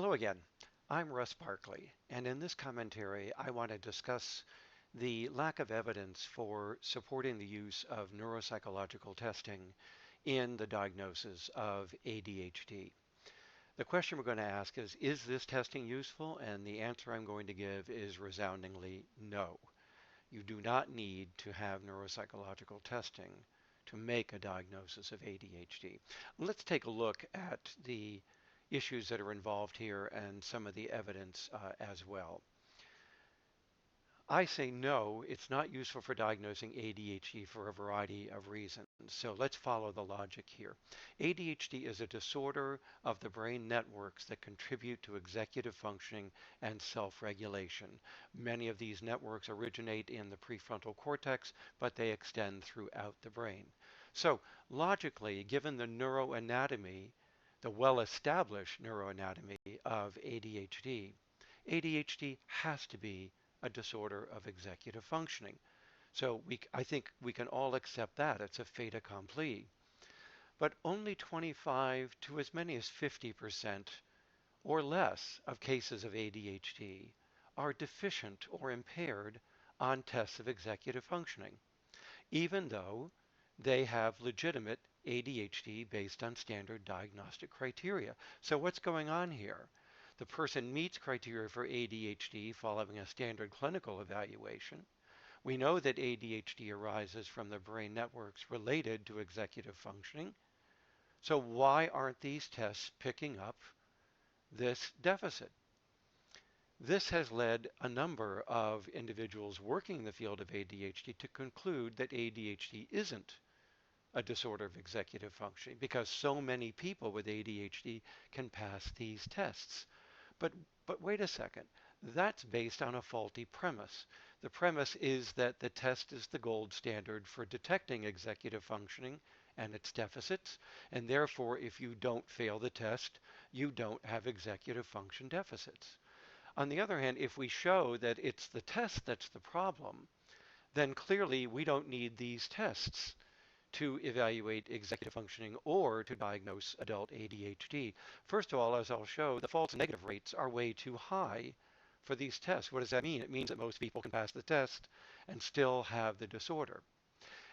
Hello again. I'm Russ Barkley, and in this commentary, I want to discuss the lack of evidence for supporting the use of neuropsychological testing in the diagnosis of ADHD. The question we're going to ask is this testing useful? And the answer I'm going to give is resoundingly no. You do not need to have neuropsychological testing to make a diagnosis of ADHD. Let's take a look at the issues that are involved here and some of the evidence as well. I say no, it's not useful for diagnosing ADHD for a variety of reasons. So let's follow the logic here. ADHD is a disorder of the brain networks that contribute to executive functioning and self-regulation. Many of these networks originate in the prefrontal cortex, but they extend throughout the brain. So logically, given the neuroanatomy, the well-established neuroanatomy of ADHD, ADHD has to be a disorder of executive functioning. So I think we can all accept that. It's a fait accompli. But only 25 to as many as 50% or less of cases of ADHD are deficient or impaired on tests of executive functioning, even though they have legitimate ADHD based on standard diagnostic criteria. So what's going on here? The person meets criteria for ADHD following a standard clinical evaluation. We know that ADHD arises from the brain networks related to executive functioning. So why aren't these tests picking up this deficit? This has led a number of individuals working in the field of ADHD to conclude that ADHD isn't a disorder of executive functioning because so many people with ADHD can pass these tests. But wait a second. That's based on a faulty premise. The premise is that the test is the gold standard for detecting executive functioning and its deficits, and therefore if you don't fail the test, you don't have executive function deficits. On the other hand, if we show that it's the test that's the problem, then clearly we don't need these tests to evaluate executive functioning or to diagnose adult ADHD. First of all, as I'll show, the false negative rates are way too high for these tests. What does that mean? It means that most people can pass the test and still have the disorder.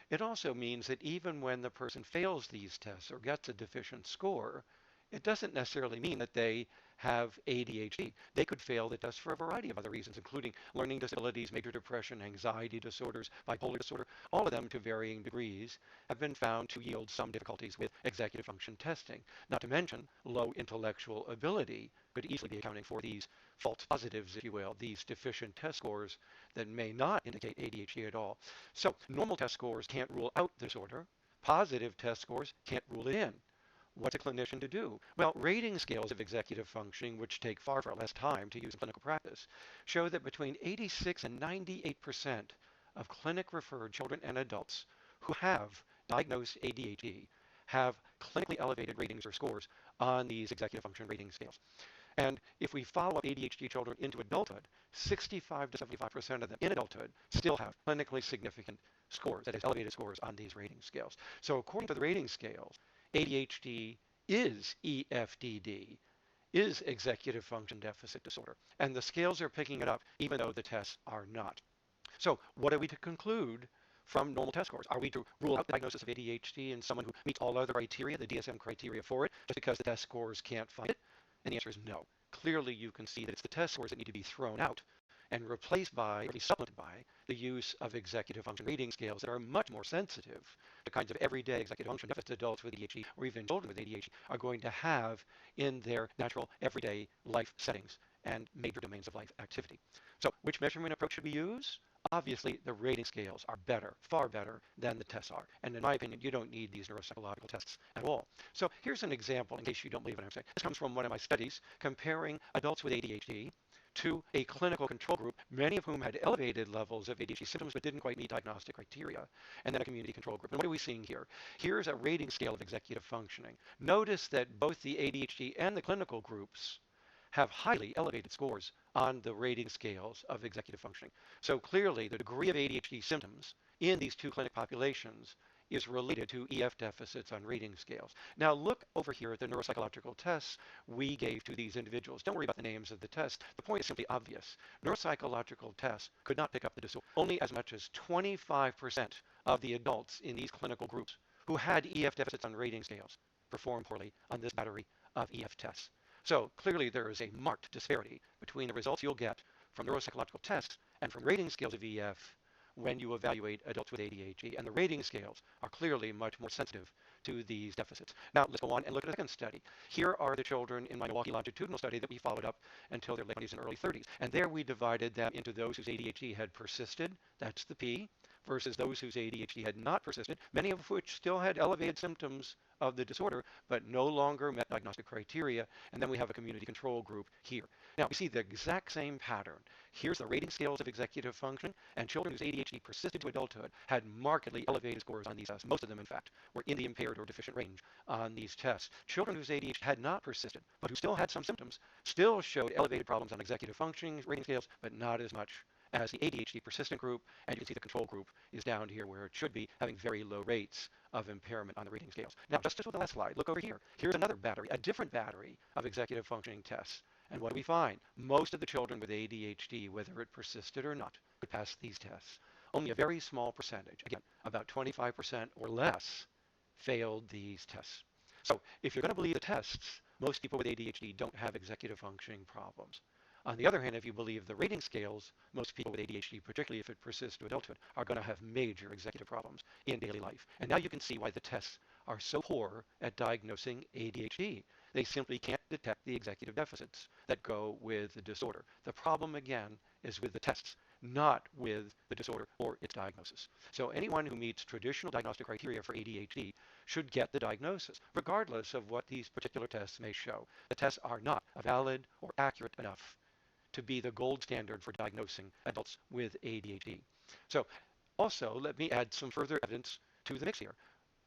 It also means that even when the person fails these tests or gets a deficient score, it doesn't necessarily mean that they have ADHD. They could fail the test for a variety of other reasons, including learning disabilities, major depression, anxiety disorders, bipolar disorder. All of them, to varying degrees, have been found to yield some difficulties with executive function testing. Not to mention, low intellectual ability could easily be accounting for these false positives, if you will, these deficient test scores that may not indicate ADHD at all. So normal test scores can't rule out the disorder. Positive test scores can't rule it in. What's a clinician to do? Well, rating scales of executive functioning, which take far less time to use in clinical practice, show that between 86 and 98% of clinic-referred children and adults who have diagnosed ADHD have clinically elevated ratings or scores on these executive function rating scales. And if we follow up ADHD children into adulthood, 65 to 75% of them in adulthood still have clinically significant scores, that is, elevated scores on these rating scales. So according to the rating scales, ADHD is EFDD, is executive function deficit disorder. And the scales are picking it up even though the tests are not. So what are we to conclude from normal test scores? Are we to rule out the diagnosis of ADHD in someone who meets all other criteria, the DSM criteria for it, just because the test scores can't find it? And the answer is no. Clearly you can see that it's the test scores that need to be thrown out and replaced by, or at least supplemented by, the use of executive function rating scales that are much more sensitive. The kinds of everyday executive function deficits adults with ADHD or even children with ADHD are going to have in their natural everyday life settings and major domains of life activity. So which measurement approach should we use? Obviously, the rating scales are better, far better than the tests are. And in my opinion, you don't need these neuropsychological tests at all. So here's an example in case you don't believe what I'm saying. This comes from one of my studies comparing adults with ADHD to a clinical control group, many of whom had elevated levels of ADHD symptoms but didn't quite meet diagnostic criteria, and then a community control group. And what are we seeing here? Here's a rating scale of executive functioning. Notice that both the ADHD and the clinical groups have highly elevated scores on the rating scales of executive functioning. So clearly, the degree of ADHD symptoms in these two clinic populations is related to EF deficits on rating scales. Now look over here at the neuropsychological tests we gave to these individuals. Don't worry about the names of the tests. The point is simply obvious. Neuropsychological tests could not pick up the disorder. Only as much as 25% of the adults in these clinical groups who had EF deficits on rating scales performed poorly on this battery of EF tests. So clearly there is a marked disparity between the results you'll get from neuropsychological tests and from rating scales of EF when you evaluate adults with ADHD. And the rating scales are clearly much more sensitive to these deficits. Now, let's go on and look at a second study. Here are the children in my Milwaukee longitudinal study that we followed up until their late 20s and early 30s. And there we divided them into those whose ADHD had persisted, that's the P, versus those whose ADHD had not persisted, many of which still had elevated symptoms of the disorder, but no longer met diagnostic criteria. And then we have a community control group here. Now, we see the exact same pattern. Here's the rating scales of executive function, and children whose ADHD persisted to adulthood had markedly elevated scores on these tests. Most of them, in fact, were in the impaired or deficient range on these tests. Children whose ADHD had not persisted, but who still had some symptoms, still showed elevated problems on executive functioning rating scales, but not as much as the ADHD persistent group. And you can see the control group is down here where it should be, having very low rates of impairment on the rating scales. Now, just as with the last slide, look over here. Here's another battery, a different battery of executive functioning tests. And what do we find? Most of the children with ADHD, whether it persisted or not, could pass these tests. Only a very small percentage, again, about 25% or less, failed these tests. So if you're going to believe the tests, most people with ADHD don't have executive functioning problems. On the other hand, if you believe the rating scales, most people with ADHD, particularly if it persists to adulthood, are going to have major executive problems in daily life. And now you can see why the tests are so poor at diagnosing ADHD. They simply can't detect the executive deficits that go with the disorder. The problem, again, is with the tests, not with the disorder or its diagnosis. So anyone who meets traditional diagnostic criteria for ADHD should get the diagnosis, regardless of what these particular tests may show. The tests are not valid or accurate enough to be the gold standard for diagnosing adults with ADHD. So also, let me add some further evidence to the mix here.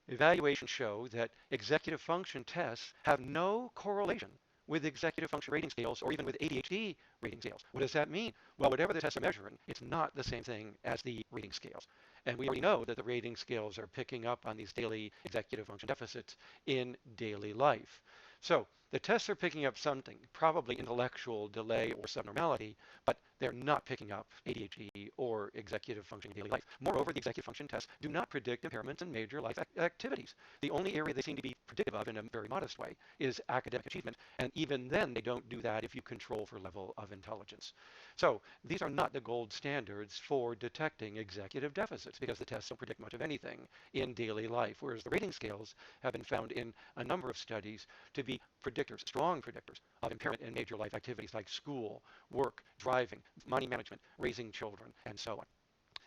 Evaluations show that executive function tests have no correlation with executive function rating scales or even with ADHD rating scales. What does that mean? Well, whatever the tests are measuring, it's not the same thing as the rating scales. And we already know that the rating scales are picking up on these daily executive function deficits in daily life. So the tests are picking up something, probably intellectual delay or subnormality, but they're not picking up ADHD or executive function in daily life. Moreover, the executive function tests do not predict impairments in major life activities. The only area they seem to be predictive of in a very modest way is academic achievement, and even then they don't do that if you control for level of intelligence. So these are not the gold standards for detecting executive deficits because the tests don't predict much of anything in daily life, whereas the rating scales have been found in a number of studies to be predictors, strong predictors of impairment in major life activities like school, work, driving, money management, raising children, and so on.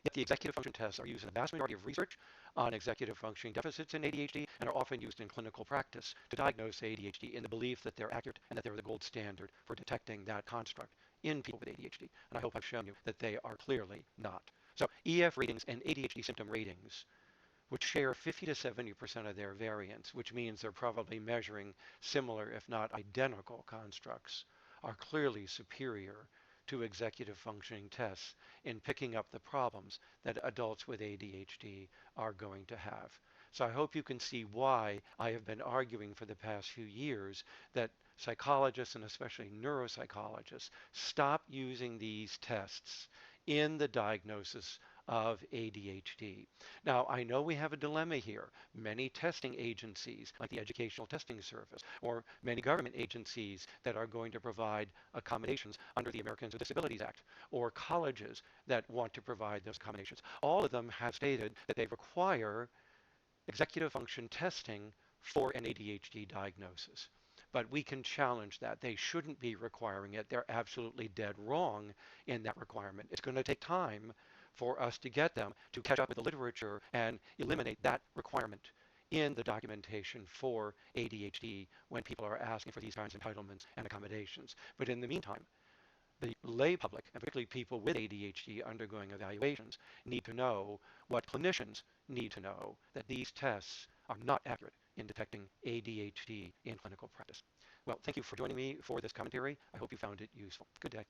Yet the executive function tests are used in the vast majority of research on executive functioning deficits in ADHD and are often used in clinical practice to diagnose ADHD in the belief that they're accurate and that they're the gold standard for detecting that construct in people with ADHD. And I hope I've shown you that they are clearly not. So EF ratings and ADHD symptom ratings which share 50 to 70% of their variance, which means they're probably measuring similar, if not identical, constructs, are clearly superior to executive functioning tests in picking up the problems that adults with ADHD are going to have. So I hope you can see why I have been arguing for the past few years that psychologists and especially neuropsychologists stop using these tests in the diagnosis of ADHD. Now, I know we have a dilemma here. Many testing agencies, like the Educational Testing Service, or many government agencies that are going to provide accommodations under the Americans with Disabilities Act, or colleges that want to provide those accommodations, all of them have stated that they require executive function testing for an ADHD diagnosis. But we can challenge that. They shouldn't be requiring it. They're absolutely dead wrong in that requirement. It's going to take time for us to get them to catch up with the literature and eliminate that requirement in the documentation for ADHD when people are asking for these kinds of entitlements and accommodations. But in the meantime, the lay public, and particularly people with ADHD undergoing evaluations, need to know what clinicians need to know, that these tests are not accurate in detecting ADHD in clinical practice. Well, thank you for joining me for this commentary. I hope you found it useful. Good day.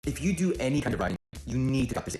If you do any kind of writing, you need to practice